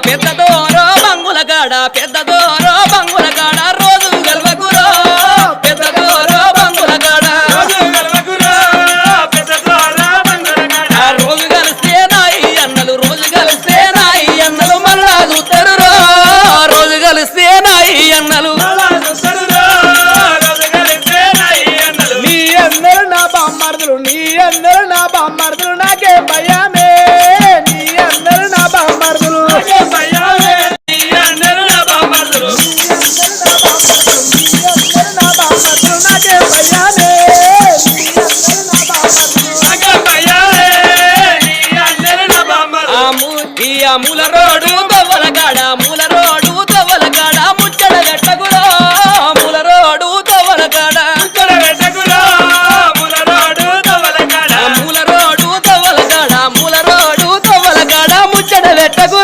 పెద్దదోరో బంగుల కాడ పెద్దదోరో బంగుల కాడ రోజు గెలవకురో పెద్దదోరో బంగుల కాడ రోజు కలిస్తే నాయి అన్నలు రోజు కలిస్తే నాయి అన్నలు మళ్ళా చూస్తారు రోజు కలిస్తే నాయి అన్నలు నీ అందరు నా బామ్మర్దులు నీ అందరు నా బామ్మర్దులు నాకే భయమే నీ అందరు నా బామ్మర్దులు మూల రోడ్డు తవ్వల కాడ మూల రోడ్డు తవ్వల కాడ ముచ్చట గట్టకురో మూల రోడ్డు తవ్వల కాడ మూల రోడ్డు తవ్వల కాడ మూల రోడ్డు తవ్వల కాడ మూల రోడ్డు తవ్వల కాడ ముచ్చట పెట్టకురో